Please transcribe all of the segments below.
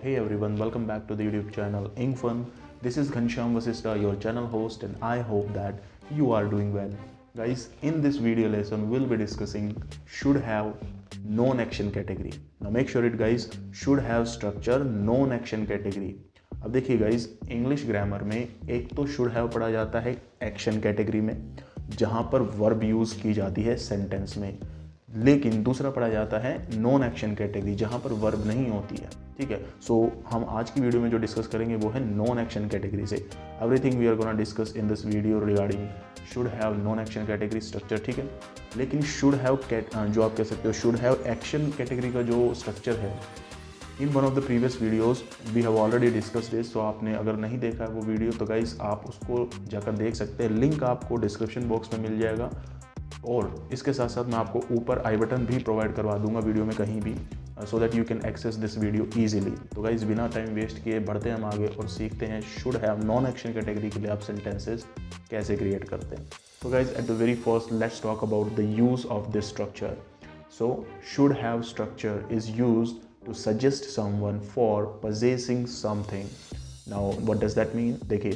Hey everyone, welcome back to the YouTube channel Ink Fun. This is Ghanshyam Vasista, your channel host, and I hope that you are doing well. Guys, in this video lesson, we'll be discussing should have non-action category. Now make sure it guys should have structure non-action category. अब देखिए guys, English grammar में एक तो should have पढ़ा जाता है action category में, जहाँ पर वर्ब यूज़ की जाती है सेंटेंस में, लेकिन दूसरा पढ़ा जाता है नॉन एक्शन कैटेगरी जहाँ पर वर्ब नहीं होती है। ठीक है, सो हम आज की वीडियो में जो डिस्कस करेंगे वो है नॉन एक्शन कैटेगरी से। Everything we are gonna discuss in this video regarding should have non action category structure. ठीक है, लेकिन शुड हैव जो आप कह सकते हो शुड हैव एक्शन कैटेगरी का जो स्ट्रक्चर है, in one of the previous videos we have already discuss this. तो आपने अगर नहीं देखा है वो वीडियो तो गाइस आप उसको जाकर देख सकते हैं, लिंक आपको डिस्क्रिप्शन बॉक्स में मिल जाएगा। और इसके साथ साथ मैं आपको ऊपर आई बटन भी प्रोवाइड करवा दूंगा वीडियो में कहीं भी, so that you can access this video easily. तो गाइस बिना टाइम वेस्ट किए बढ़ते हैं हम आगे और सीखते हैं should have non action category के लिए आप सेंटेंसेस कैसे क्रिएट करते हैं। तो guys at the very first let's talk about the use of this structure. So should have structure is used to suggest someone for possessing something. Now what does that mean? देखिए,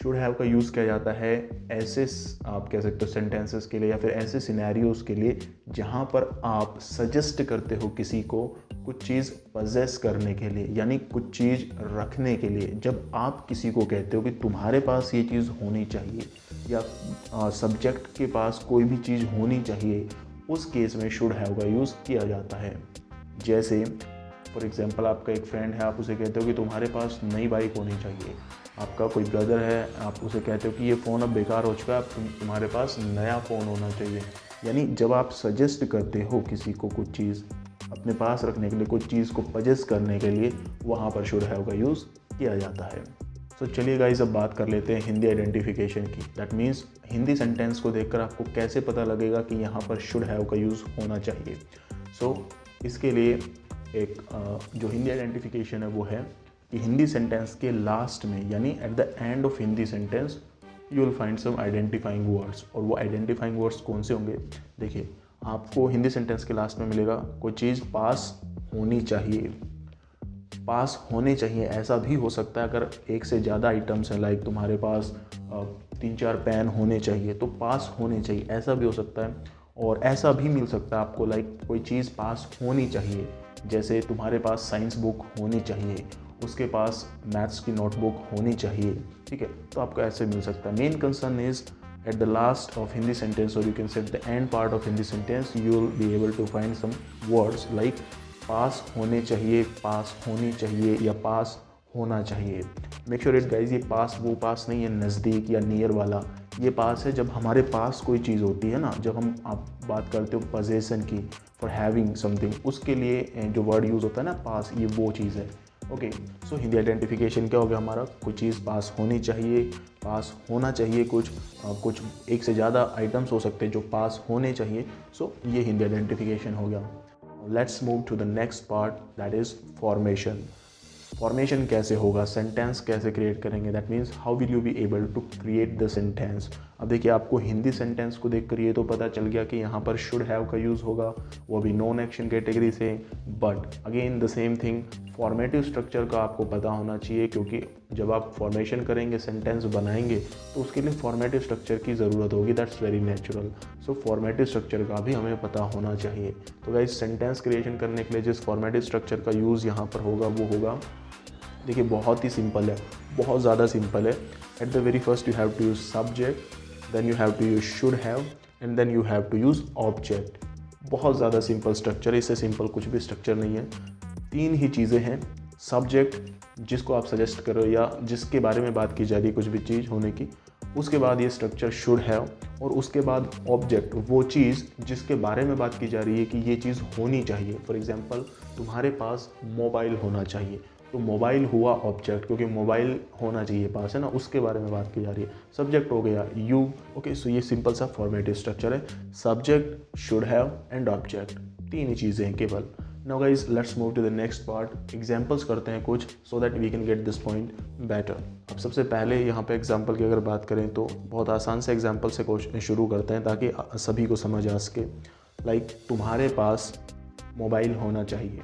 should have का use किया जाता है ऐसे आप कह सकते हो सेंटेंसेस के लिए या फिर ऐसे सिनेरियोज के लिए जहाँ पर आप सजेस्ट करते हो किसी को कुछ चीज़ पजेस करने के लिए, यानी कुछ चीज़ रखने के लिए। जब आप किसी को कहते हो कि तुम्हारे पास ये चीज़ होनी चाहिए या सब्जेक्ट के पास कोई भी चीज़ होनी चाहिए, उस केस में शुड हैव का यूज़ किया जाता है। जैसे फॉर एग्जाम्पल आपका एक फ्रेंड है, आप उसे कहते हो कि तुम्हारे पास नई बाइक होनी चाहिए। आपका कोई ब्रदर है, आप उसे कहते हो कि ये फ़ोन अब बेकार हो चुका है, तुम्हारे पास नया फ़ोन होना चाहिए। यानी जब आप सजेस्ट करते हो किसी को कुछ चीज़ अपने पास रखने के लिए, कुछ चीज़ को पजेस करने के लिए, वहाँ पर शुड हैव का यूज़ किया जाता है। तो चलिए गाइस अब बात कर लेते हैं हिंदी आइडेंटिफिकेशन की। दैट मीन्स हिंदी सेंटेंस को देखकर आपको कैसे पता लगेगा कि यहाँ पर शुड हैव का यूज़ होना चाहिए। सो इसके लिए एक जो हिंदी आइडेंटिफिकेशन है वो है कि हिंदी सेंटेंस के लास्ट में, यानी at the end of Hindi sentence you will find some identifying words. और वो आइडेंटिफाइंग वर्ड्स कौन से होंगे? देखिए, आपको हिंदी सेंटेंस के लास्ट में मिलेगा कोई चीज़ पास होनी चाहिए। पास होने चाहिए ऐसा भी हो सकता है अगर एक से ज़्यादा आइटम्स हैं, लाइक तुम्हारे पास 3-4 पेन होने चाहिए तो पास होने चाहिए, ऐसा भी हो सकता है। और ऐसा भी मिल सकता है आपको, लाइक कोई चीज़ पास होनी चाहिए, जैसे तुम्हारे पास साइंस बुक होनी चाहिए, उसके पास मैथ्स की नोटबुक होनी चाहिए। ठीक है, तो आपको ऐसे मिल सकता है। Main concern is at the last of Hindi sentence, और you can say at the end part of Hindi sentence you will be able to find some words like पास होने चाहिए, पास होनी चाहिए या पास होना चाहिए। मेक श्योर इट गाइज, ये पास वो पास नहीं है नज़दीक या नियर वाला, ये पास है जब हमारे पास कोई चीज़ होती है ना। जब हम आप बात करते हो पोजेसन की, फॉर हैविंग समथिंग, उसके लिए जो वर्ड यूज़ होता है ना पास, ये वो चीज़ है। ओके, सो हिंदी आइडेंटिफिकेशन क्या हो गया हमारा? कोई चीज़ पास होनी चाहिए, पास होना चाहिए, कुछ एक से ज़्यादा आइटम्स हो सकते हैं जो पास होने चाहिए। सो ये हिंदी आइडेंटिफिकेशन हो गया। Let's move to the next part, that is formation. Formation कैसे होगा, सेंटेंस कैसे क्रिएट करेंगे, that means how will you be able to create the sentence. अब देखिए, आपको हिंदी सेंटेंस को देखकर ये तो पता चल गया कि यहाँ पर शुड हैव का यूज़ होगा, वो भी नॉन एक्शन कैटेगरी से। But again the same thing, formative structure का आपको पता होना चाहिए, क्योंकि जब आप फॉर्मेशन करेंगे, सेंटेंस बनाएंगे, तो उसके लिए फॉर्मेटिव स्ट्रक्चर की ज़रूरत होगी। That's very natural. So formative structure का भी हमें पता होना चाहिए। तो गाइस, सेंटेंस क्रिएशन करने के लिए जिस फॉर्मेटिव स्ट्रक्चर का यूज़ यहाँ पर होगा वो होगा, देखिए बहुत ही सिंपल है, बहुत ज़्यादा सिंपल है। At the very first you have to use subject, then you have to use should have, and then you have to use object. बहुत ज़्यादा सिंपल स्ट्रक्चर है, इससे सिंपल कुछ भी स्ट्रक्चर नहीं है। 3 ही चीज़ें हैं, सब्जेक्ट जिसको आप सजेस्ट कर रहे हो या जिसके बारे में बात की जा रही है कुछ भी चीज़ होने की, उसके बाद ये स्ट्रक्चर शुड हैव, और उसके बाद ऑब्जेक्ट वो चीज़ जिसके बारे में बात की जा रही है कि ये चीज़ होनी चाहिए। फॉर एग्जांपल, तुम्हारे पास मोबाइल होना चाहिए, तो मोबाइल हुआ ऑब्जेक्ट, क्योंकि मोबाइल होना चाहिए पास, है ना, उसके बारे में बात की जा रही है। सब्जेक्ट हो गया यू। ओके, सो ये सिंपल सा फॉर्मेटिव स्ट्रक्चर है, subject, should have and object, 3 ही चीज़ें हैं केवल। Now guys let's move to the next part. Examples करते हैं कुछ, so that we can get this point better. अब सबसे पहले यहाँ पे एग्जाम्पल की अगर बात करें तो बहुत आसान से एग्जाम्पल से क्वेश्चन शुरू करते हैं ताकि सभी को समझ आ सके। लाइक तुम्हारे पास मोबाइल होना चाहिए,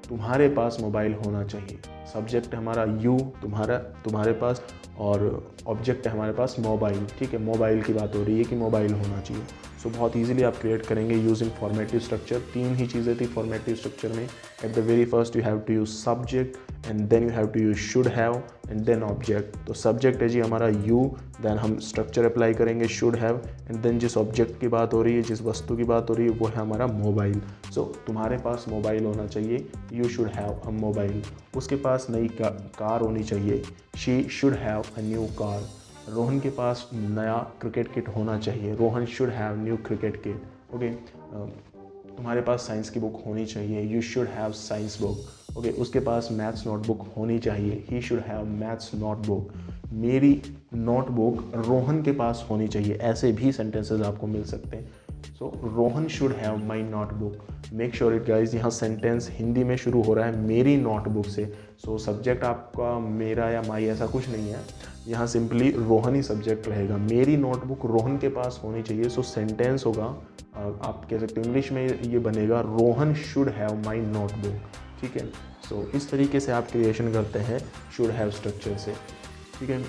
तुम्हारे पास मोबाइल होना चाहिए। सब्जेक्ट हमारा यू, तुम्हारे पास, और ऑब्जेक्ट है हमारे पास मोबाइल। ठीक है, मोबाइल की बात हो रही है कि मोबाइल होना चाहिए। सो बहुत इजीली आप क्रिएट करेंगे यूजिंग फॉर्मेटिव स्ट्रक्चर। 3 ही चीज़ें थी फॉर्मेटिव स्ट्रक्चर में। At the very first you have to use subject and then you have to use should have and then object. तो सब्जेक्ट है जी हमारा यू, देन हम स्ट्रक्चर अप्लाई करेंगे शुड हैव, एंड देन जिस ऑब्जेक्ट की बात हो रही है, जिस वस्तु की बात हो रही है, वो है हमारा मोबाइल। सो तुम्हारे पास मोबाइल होना चाहिए, you should have a mobile. उसके पास नई कार होनी चाहिए, she should have a new car. Rohan के पास नया क्रिकेट किट होना चाहिए, Rohan should have new cricket kit. Okay, तुम्हारे पास साइंस की बुक होनी चाहिए, you should have science book. Okay, उसके पास मैथ्स नोटबुक होनी चाहिए, he should have maths notebook. मेरी नोटबुक रोहन के पास होनी चाहिए। ऐसे भी सेंटेंसेस आपको मिल सकते हैं। So Rohan should have my notebook. Make sure it guys, यहाँ सेंटेंस हिंदी में शुरू हो रहा है मेरी नोटबुक से। सो सब्जेक्ट आपका मेरा या माई ऐसा कुछ नहीं है, यहाँ सिंपली रोहन ही सब्जेक्ट रहेगा। मेरी नोटबुक रोहन के पास होनी चाहिए। सो सेंटेंस होगा, आप कह सकते हो इंग्लिश में ये बनेगा, Rohan should have my notebook. ठीक है, सो इस तरीके से आप क्रिएशन करते हैं शुड हैव स्ट्रक्चर से। ठीक है,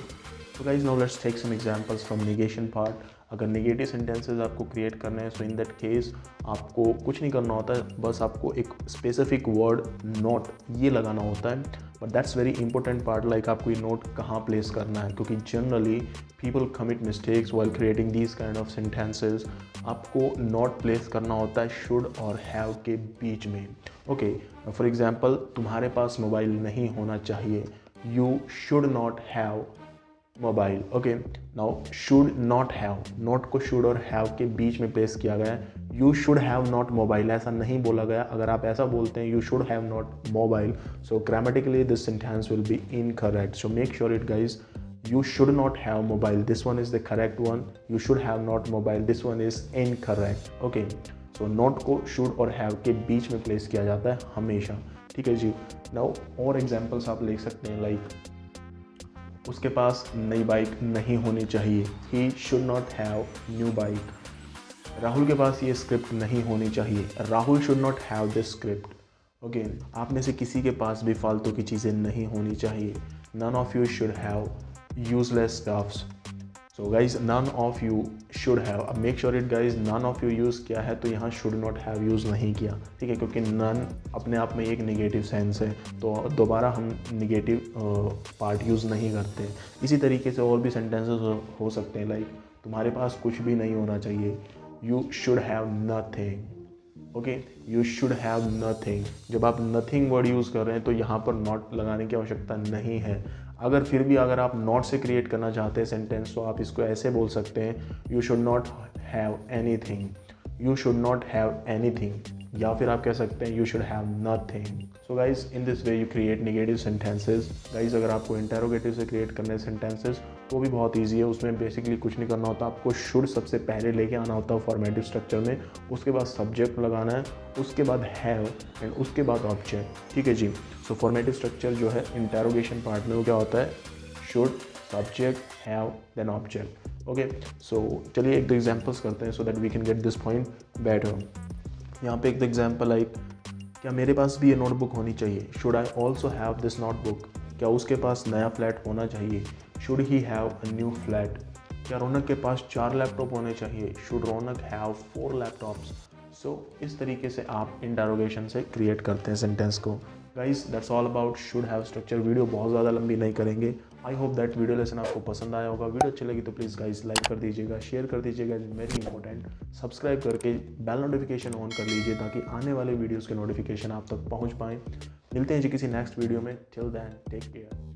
तो guys now let's take some examples from negation part. अगर नेगेटिव सेंटेंसेस आपको क्रिएट करने हैं, सो इन दैट केस आपको कुछ नहीं करना होता है, बस आपको एक स्पेसिफिक वर्ड नोट ये लगाना होता है। But that's very important part, like आपको ये नोट कहाँ प्लेस करना है, क्योंकि generally people commit mistakes while creating these kind of sentences. आपको नोट प्लेस करना होता है शुड और हैव के बीच में। ओके, फॉर एग्जाम्पल तुम्हारे पास मोबाइल नहीं होना चाहिए, you should not have mobile. Okay, now should not have, not को शुड और हैव के बीच में प्लेस किया गया है। You should have not mobile ऐसा नहीं बोला गया। अगर आप ऐसा बोलते हैं you should have not mobile, so grammatically this sentence will be incorrect. So make sure it guys, you should not have mobile, this one is the correct one, you should have not mobile, this one is incorrect. okay, so not को should और have के बीच में place किया जाता है हमेशा। ठीक है जी, नाउ और एग्जांपल्स आप ले सकते हैं, लाइक उसके पास नई बाइक नहीं होनी चाहिए, he should not have new bike. Rahul के पास ये स्क्रिप्ट नहीं होनी चाहिए, Rahul should not have this script. Okay, आप में से किसी के पास भी फालतू की चीज़ें नहीं होनी चाहिए, none of you should have useless stuffs. So guys, none of you should have, अब make sure it guys, none of you use क्या है, तो यहाँ should not have use नहीं किया। ठीक है, क्योंकि none अपने आप में एक नेगेटिव सेंस है, तो दोबारा हम नेगेटिव पार्ट यूज़ नहीं करते। इसी तरीके से और भी सेंटेंसेस हो सकते हैं, लाइक तुम्हारे पास कुछ भी नहीं होना चाहिए, you should have nothing. Okay, you should have nothing. जब आप नथिंग वर्ड यूज़ कर रहे हैं तो यहाँ पर नॉट लगाने की आवश्यकता नहीं है। अगर फिर भी अगर आप नॉट से क्रिएट करना चाहते हैं सेंटेंस, तो आप इसको ऐसे बोल सकते हैं, you should not have anything, you should not have anything, या फिर आप कह सकते हैं you should have nothing. So guys, in this way you create negative sentences. Guys, अगर आपको इंटेरोगेटिव से क्रिएट करने सेंटेंसेज तो भी बहुत ईजी है, उसमें बेसिकली कुछ नहीं करना होता, आपको शुड सबसे पहले लेके आना होता है फॉर्मेटिव स्ट्रक्चर में, उसके बाद सब्जेक्ट लगाना है, उसके बाद हैव एंड उसके बाद ऑब्जेक्ट। ठीक है जी, सो फॉर्मेटिव स्ट्रक्चर जो है इंटेरोगेशन पार्ट में वो क्या होता है, should, subject, have, then object. Okay, so चलिए एक दो एग्जाम्पल्स करते हैं so that we can get this point better. यहाँ पे एक एग्जाम्पल, लाइक क्या मेरे पास भी ये नोटबुक होनी चाहिए, should I also have this notebook. क्या उसके पास नया फ्लैट होना चाहिए, should he have a new flat. क्या रौनक के पास 4 लैपटॉप होने चाहिए, शुड रौनक हैव 4 लैपटॉप्स। सो इस तरीके से आप इंटरोगेशन से क्रिएट करते हैं सेंटेंस को। Guys, that's all about should have structure. Video बहुत ज़्यादा लंबी नहीं करेंगे। I hope that video lesson आपको पसंद आया होगा। वीडियो अच्छी लगी तो प्लीज़ गाइस लाइक कर दीजिएगा, शेयर कर दीजिएगा, वेरी इंपॉर्टेंट। सब्सक्राइब करके बेल नोटिफिकेशन ऑन कर लीजिए ताकि आने वाले वीडियोज़ के नोटिफिकेशन आप तक पहुँच पाएँ। मिलते हैं जी किसी नेक्स्ट वीडियो में। Till then take care.